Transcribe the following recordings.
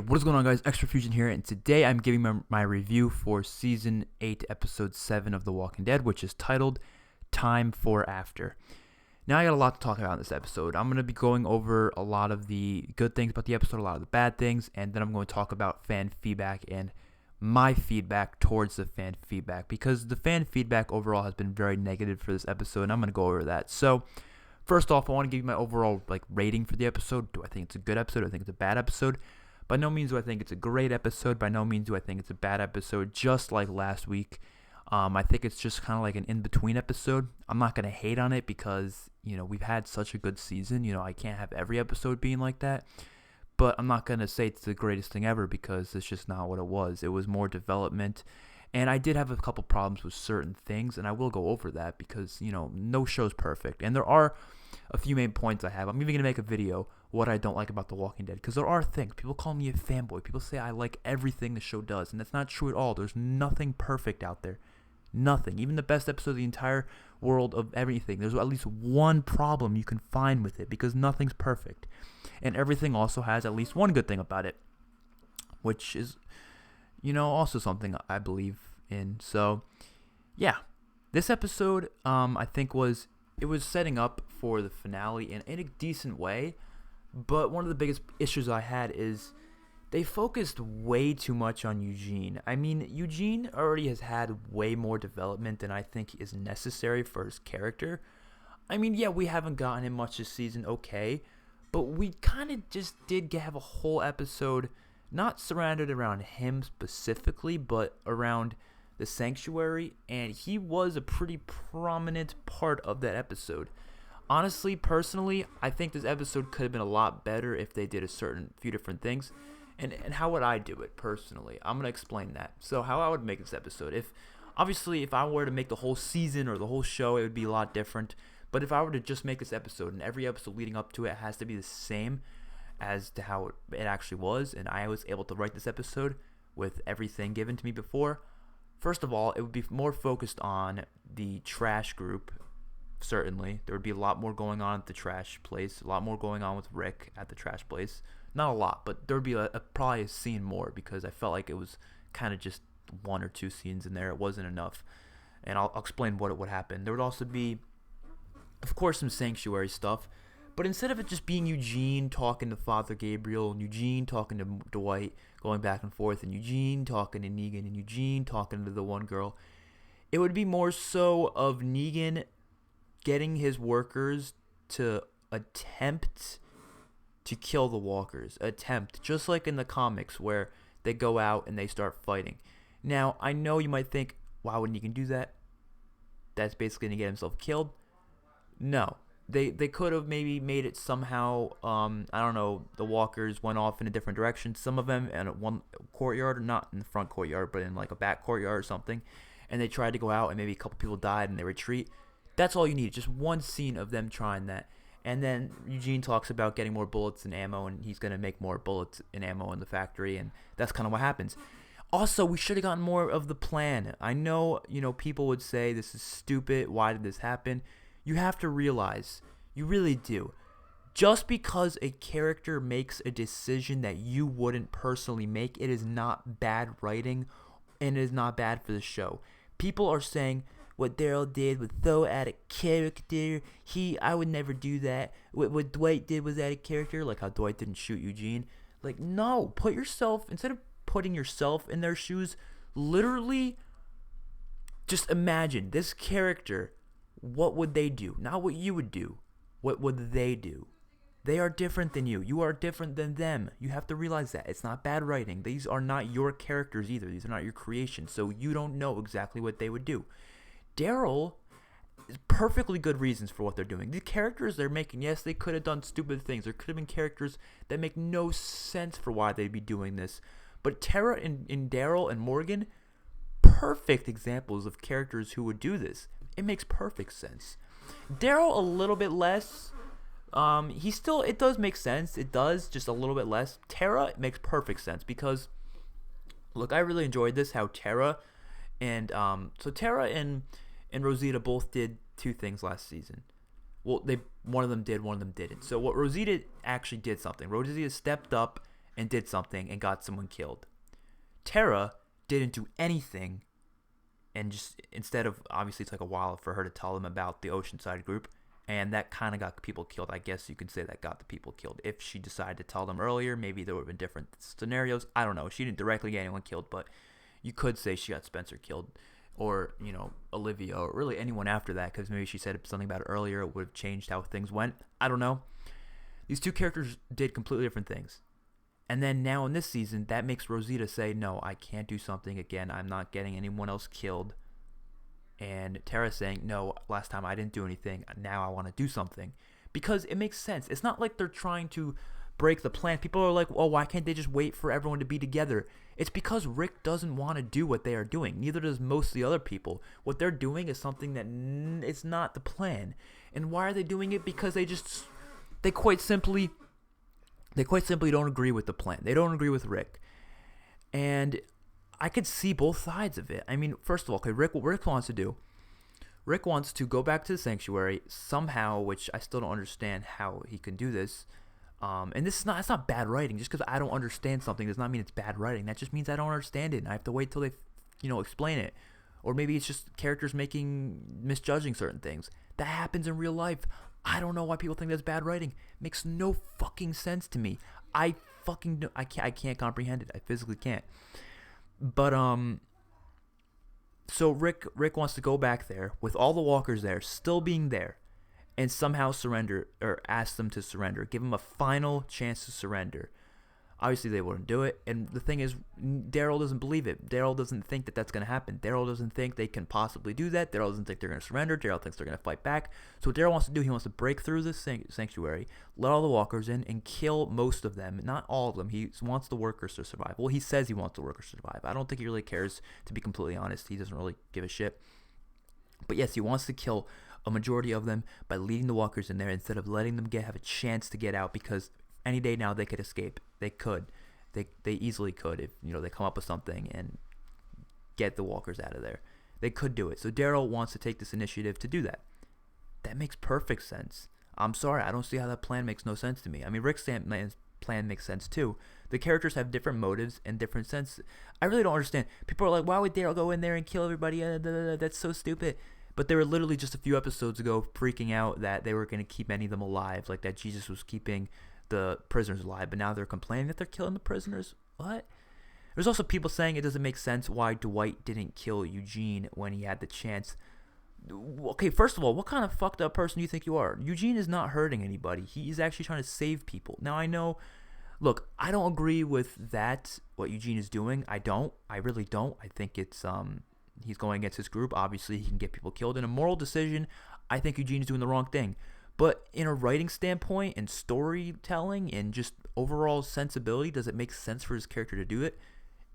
What is going on, guys? XpertFusion here, and today I'm giving my review for Season 8, Episode 7 of The Walking Dead, which is titled Time for After. Now, I got a lot to talk about in this episode. I'm going to be going over a lot of the good things about the episode, a lot of the bad things, and then I'm going to talk about fan feedback and my feedback towards the fan feedback, because the fan feedback overall has been very negative for this episode, and I'm going to go over that. So, first off, I want to give you my overall rating for the episode. Do I think it's a good episode? Do I think it's a bad episode? By no means do I think it's a great episode. By no means do I think it's a bad episode. Just like last week, I think it's just kind of like an in-between episode. I'm not going to hate on it because, we've had such a good season. I can't have every episode being like that. But I'm not going to say it's the greatest thing ever because it's just not what it was. It was more development. And I did have a couple problems with certain things, and I will go over that because, no show's perfect. And there are a few main points I have. I'm even going to make a video what I don't like about The Walking Dead, because there are things. People call me a fanboy. People say I like everything the show does, and that's not true at all. There's nothing perfect out there. Nothing. Even the best episode of the entire world of everything, there's at least one problem you can find with it, because nothing's perfect. And everything also has at least one good thing about it, which is, also something I believe in. So, yeah. This episode, I think was setting up for the finale in a decent way. But one of the biggest issues I had is they focused way too much on Eugene. I mean, Eugene already has had way more development than I think is necessary for his character. I mean, yeah, we haven't gotten him much this season, okay. But we kind of just did have a whole episode not surrounded around him specifically, but around the sanctuary. And he was a pretty prominent part of that episode. Honestly, personally, I think this episode could have been a lot better if they did few different things. And how would I do it personally? I'm going to explain that. So how I would make this episode. If I were to make the whole season or the whole show, it would be a lot different. But if I were to just make this episode, and every episode leading up to it has to be the same as to how it actually was, and I was able to write this episode with everything given to me before, first of all, it would be more focused on the trash group. Certainly, there would be a lot more going on at the trash place, a lot more going on with Rick at the trash place. Not a lot, but there would be probably a scene more, because I felt like it was kind of just one or two scenes in there. It wasn't enough, and I'll explain what would happen. There would also be, of course, some sanctuary stuff, but instead of it just being Eugene talking to Father Gabriel, and Eugene talking to Dwight, going back and forth, and Eugene talking to Negan, and Eugene talking to the one girl, it would be more so of Negan getting his workers to attempt to kill the walkers. Attempt. Just like in the comics where they go out and they start fighting. Now, I know you might think, why would Negan do that? That's basically going to get himself killed. No. They could have maybe made it somehow, I don't know, the walkers went off in a different direction. Some of them in one courtyard, or not in the front courtyard, but in like a back courtyard or something. And they tried to go out and maybe a couple people died and they retreat. That's all you need, just one scene of them trying that. And then Eugene talks about getting more bullets and ammo, and he's going to make more bullets and ammo in the factory, and that's kind of what happens. Also, we should have gotten more of the plan. I know, people would say this is stupid, why did this happen? You have to realize, you really do. Just because a character makes a decision that you wouldn't personally make, it is not bad writing, and it is not bad for the show. People are saying what Daryl did was so out of character. I would never do that. What Dwight did was out of character, like how Dwight didn't shoot Eugene. Like, no, instead of putting yourself in their shoes, literally just imagine this character. What would they do? Not what you would do. What would they do? They are different than you. You are different than them. You have to realize that. It's not bad writing. These are not your characters either. These are not your creations. So you don't know exactly what they would do. Daryl is perfectly good reasons for what they're doing. The characters they're making, yes, they could have done stupid things. There could have been characters that make no sense for why they'd be doing this. But Tara and Daryl and Morgan, perfect examples of characters who would do this. It makes perfect sense. Daryl a little bit less. It does make sense. It does, just a little bit less. Tara, it makes perfect sense because, look, I really enjoyed this, how Tara and Rosita both did two things last season. Well, one of them did, one of them didn't. So what Rosita actually did something. Rosita stepped up and did something and got someone killed. Tara didn't do anything, and just instead of, obviously it took a while for her to tell them about the Oceanside group, and that kind of got people killed. I guess you could say that got the people killed. If she decided to tell them earlier, maybe there would have been different scenarios. I don't know. She didn't directly get anyone killed, but you could say she got Spencer killed, or, you know, Olivia, or really anyone after that, because maybe she said something about it earlier. It would have changed how things went. I don't know. These two characters did completely different things. And then now in this season, that makes Rosita say, no, I can't do something again. I'm not getting anyone else killed. And Tara's saying, no, last time I didn't do anything. Now I want to do something. Because it makes sense. It's not like they're trying to break the plan. People are like, oh, why can't they just wait for everyone to be together? It's because Rick doesn't want to do what they are doing. Neither does most of the other people. What they're doing is something that it's not the plan. And why are they doing it? Because they quite simply don't agree with the plan. They don't agree with Rick. And I could see both sides of it. I mean, first of all, okay, what Rick wants to do, Rick wants to go back to the sanctuary somehow, which I still don't understand how he can do this. And it's not bad writing. Just because I don't understand something does not mean it's bad writing. That just means I don't understand it, and I have to wait till they, explain it. Or maybe it's just characters misjudging certain things. That happens in real life. I don't know why people think that's bad writing. It makes no fucking sense to me. I can't comprehend it. I physically can't. But so Rick wants to go back there with all the walkers there, still being there, and somehow surrender, or ask them to surrender, give them a final chance to surrender. Obviously, they wouldn't do it, and the thing is, Daryl doesn't believe it. Daryl doesn't think that that's going to happen. Daryl doesn't think they can possibly do that. Daryl doesn't think they're going to surrender. Daryl thinks they're going to fight back. So what Daryl wants to do, he wants to break through this sanctuary, let all the walkers in, and kill most of them. Not all of them. He wants the workers to survive. Well, he says he wants the workers to survive. I don't think he really cares, to be completely honest. He doesn't really give a shit. But yes, he wants to kill a majority of them by leading the walkers in there instead of letting them have a chance to get out, because any day now they could escape. They could. They easily could if they come up with something and get the walkers out of there. They could do it. So Daryl wants to take this initiative to do that. That makes perfect sense. I'm sorry, I don't see how that plan makes no sense to me. I mean, Rick's plan makes sense too. The characters have different motives and different sense. I really don't understand. People are like, why would Daryl go in there and kill everybody? That's so stupid. But they were literally just a few episodes ago freaking out that they were going to keep any of them alive, like that Jesus was keeping the prisoners alive, but now they're complaining that they're killing the prisoners. What? There's also people saying it doesn't make sense why Dwight didn't kill Eugene when he had the chance. Okay, first of all, what kind of fucked up person do you think you are? Eugene is not hurting anybody. He's actually trying to save people. Now, I know, look, I don't agree with that, what Eugene is doing. I really don't. I think it's he's going against his group. Obviously, he can get people killed. In a moral decision, I think Eugene is doing the wrong thing. But in a writing standpoint and storytelling and just overall sensibility, does it make sense for his character to do it?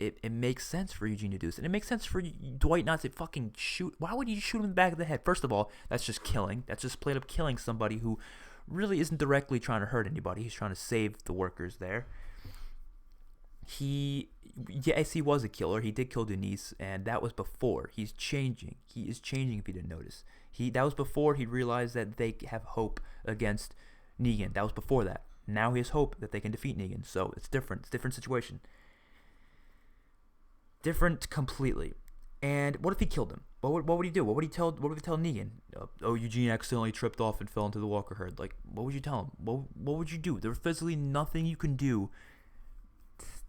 It makes sense for Eugene to do this. And it makes sense for Dwight not to fucking shoot. Why would you shoot him in the back of the head? First of all, that's just killing. That's just straight up killing somebody who really isn't directly trying to hurt anybody. He's trying to save the workers there. Yes, he was a killer. He did kill Denise, and that was before. He's changing. He is changing, if you didn't notice. That was before he realized that they have hope against Negan. That was before that. Now he has hope that they can defeat Negan. So it's different. It's a different situation. Different completely. And what if he killed him? What would he do? What would he tell Negan? Eugene accidentally tripped off and fell into the walker herd. Like, what would you tell him? What would you do? There's physically nothing you can do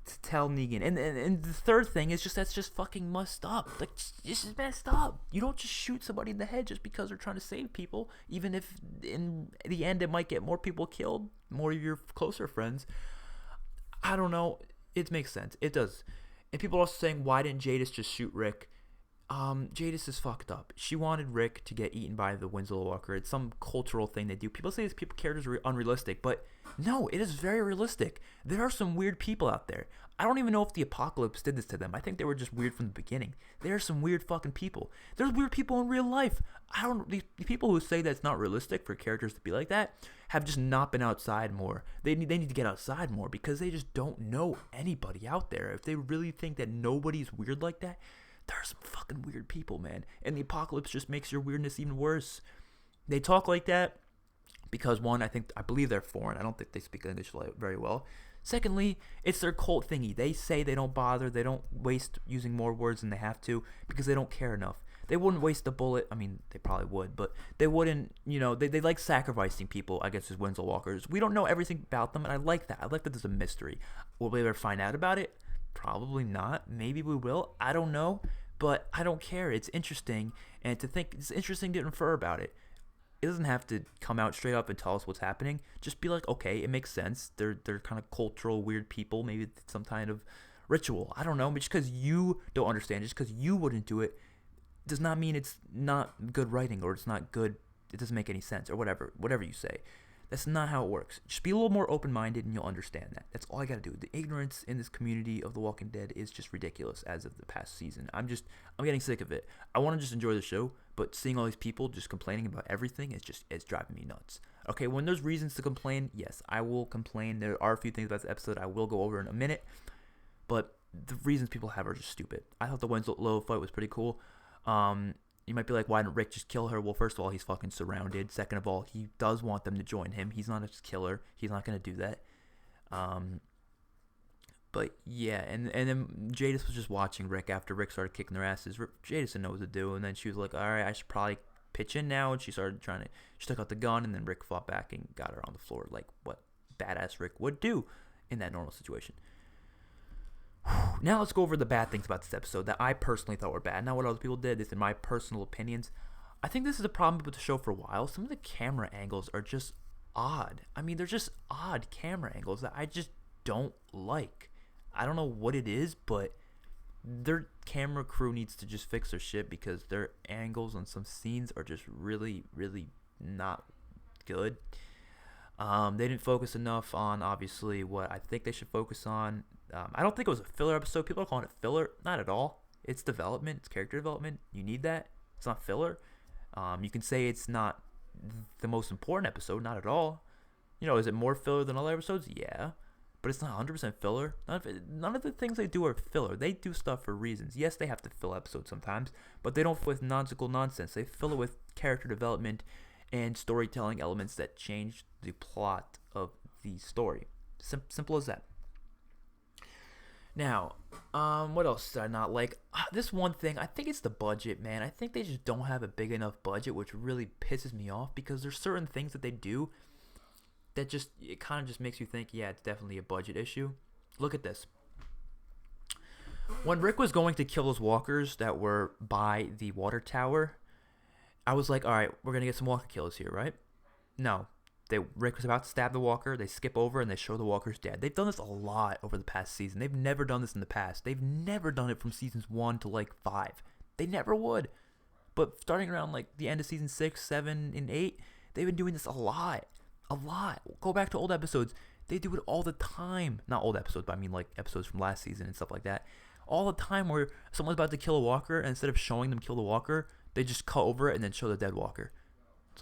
to tell Negan. And the third thing is that's just fucking messed up. Like, this is messed up. You don't just shoot somebody in the head just because they're trying to save people, even if in the end it might get more people killed, more of your closer friends. I don't know. It makes sense. It does. And people are also saying, why didn't Jadis just shoot Rick? Jadis is fucked up. She wanted Rick to get eaten by the Winslow Walker. It's some cultural thing they do. People say these characters are unrealistic, but no, it is very realistic. There are some weird people out there. I don't even know if the Apocalypse did this to them. I think they were just weird from the beginning. There are some weird fucking people. There's weird people in real life. These people who say that's not realistic for characters to be like that have just not been outside more. They need to get outside more because they just don't know anybody out there. If they really think that nobody's weird like that, there are some fucking weird people, man. And the Apocalypse just makes your weirdness even worse. They talk like that because, one, I believe they're foreign. I don't think they speak English very well. Secondly, it's their cult thingy. They say they don't bother, they don't waste using more words than they have to because they don't care enough. They wouldn't waste a bullet. I mean, they probably would, but they wouldn't, they like sacrificing people, I guess, as Winslow Walkers. We don't know everything about them, and I like that. I like that there's a mystery. Will we ever find out about it? Probably not. Maybe we will. I don't know, but I don't care. It's interesting, and to think it's interesting to infer about it. It doesn't have to come out straight up and tell us what's happening. Just be like, okay, it makes sense. They're kind of cultural, weird people. Maybe it's some kind of ritual. I don't know. But just because you don't understand, just because you wouldn't do it, does not mean it's not good writing or it's not good. It doesn't make any sense or whatever you say. That's not how it works. Just be a little more open-minded and you'll understand that. That's all I gotta do. The ignorance in this community of The Walking Dead is just ridiculous as of the past season. I'm getting sick of it. I want to just enjoy the show, but seeing all these people just complaining about everything it's driving me nuts. Okay, when there's reasons to complain, yes, I will complain. There are a few things about this episode I will go over in a minute, but the reasons people have are just stupid. I thought the Winslow fight was pretty cool. You might be like, why didn't Rick just kill her? Well, first of all, he's fucking surrounded. Second of all, he does want them to join him. He's not a killer. He's not going to do that. But yeah, and then Jadis was just watching Rick after Rick started kicking their asses. Jadis didn't know what to do, and then she was like, all right, I should probably pitch in now. And she started she took out the gun, and then Rick fought back and got her on the floor like what badass Rick would do in that normal situation. Now let's go over the bad things about this episode that I personally thought were bad. Not what other people did. These are my personal opinions. I think this is a problem with the show for a while. Some of the camera angles are just odd. I mean, they're just odd camera angles that I just don't like. I don't know what it is, but their camera crew needs to just fix their shit because their angles on some scenes are just really, really not good. They didn't focus enough on, obviously, what I think they should focus on. I don't think it was a filler episode. People are calling it filler. Not at all. It's development. It's character development. You need that. It's not filler. You can say it's not the most important episode. Not at all. Is it more filler than other episodes? Yeah. But it's not 100% filler. None of the things they do are filler. They do stuff for reasons. Yes, they have to fill episodes sometimes, but they don't fill with nonsensical nonsense. They fill it with character development and storytelling elements that change the plot of the story. Simple as that. Now, what else did I not like? This one thing, I think it's the budget, man. I think they just don't have a big enough budget, which really pisses me off because there's certain things that they do that it kind of just makes you think, yeah, it's definitely a budget issue. Look at this. When Rick was going to kill those walkers that were by the water tower, I was like, all right, we're going to get some walker kills here, right? No. Rick was about to stab the walker. They skip over and they show the walkers dead. They've done this a lot over the past season. They've never done this in the past. They've never done it from seasons 1 to 5. They never would. But starting around the end of season 6, 7, and 8, they've been doing this a lot. A lot. Go back to old episodes. They do it all the time. Not old episodes, but I mean episodes from last season and stuff like that. All the time where someone's about to kill a walker, and instead of showing them kill the walker, they just cut over it and then show the dead walker.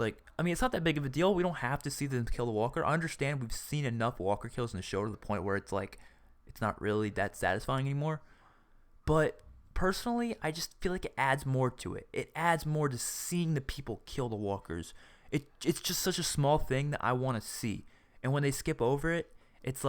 It's it's not that big of a deal. We don't have to see them kill the walker. I understand we've seen enough walker kills in the show to the point where it's not really that satisfying anymore. But personally, I just feel like it adds more to it. It adds more to seeing the people kill the walkers. It's just such a small thing that I want to see. And when they skip over it, it's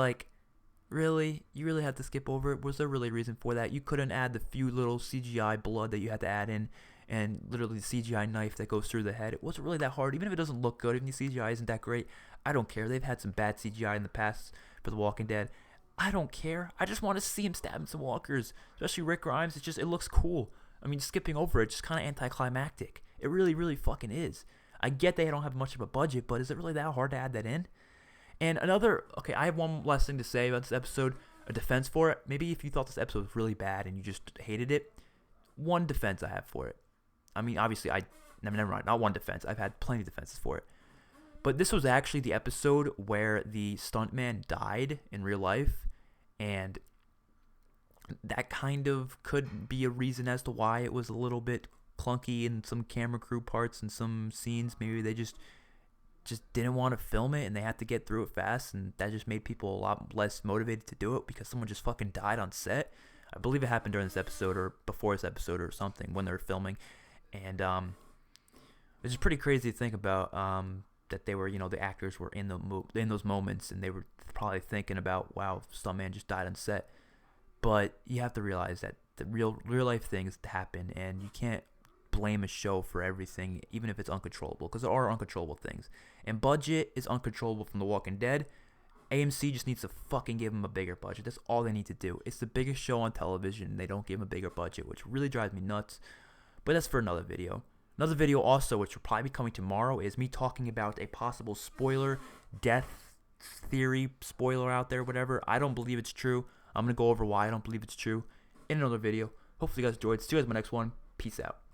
really? You really had to skip over it? Was there really a reason for that? You couldn't add the few little CGI blood that you had to add in and literally the CGI knife that goes through the head. It wasn't really that hard. Even if it doesn't look good, even the CGI isn't that great, I don't care. They've had some bad CGI in the past for The Walking Dead. I don't care. I just want to see him stabbing some walkers, especially Rick Grimes. It looks cool. I mean, skipping over it just kind of anticlimactic. It really, really fucking is. I get they don't have much of a budget, but is it really that hard to add that in? And I have one last thing to say about this episode, a defense for it. Maybe if you thought this episode was really bad and you just hated it, one defense I have for it. I mean, obviously, never mind, not one defense. I've had plenty of defenses for it. But this was actually the episode where the stuntman died in real life, and that kind of could be a reason as to why it was a little bit clunky in some camera crew parts and some scenes. Maybe they just didn't want to film it and they had to get through it fast, and that just made people a lot less motivated to do it because someone just fucking died on set. I believe it happened during this episode or before this episode or something when they were filming. And it's just pretty crazy to think about. that they were, the actors were in those moments, and they were probably thinking about, wow, stuntman just died on set. But you have to realize that the real life things happen, and you can't blame a show for everything, even if it's uncontrollable, because there are uncontrollable things. And budget is uncontrollable from The Walking Dead. AMC just needs to fucking give them a bigger budget. That's all they need to do. It's the biggest show on television, and they don't give them a bigger budget, which really drives me nuts. But that's for another video. Another video also, which will probably be coming tomorrow, is me talking about a possible spoiler, death theory spoiler out there, whatever. I don't believe it's true. I'm going to go over why I don't believe it's true in another video. Hopefully you guys enjoyed. See you guys in my next one. Peace out.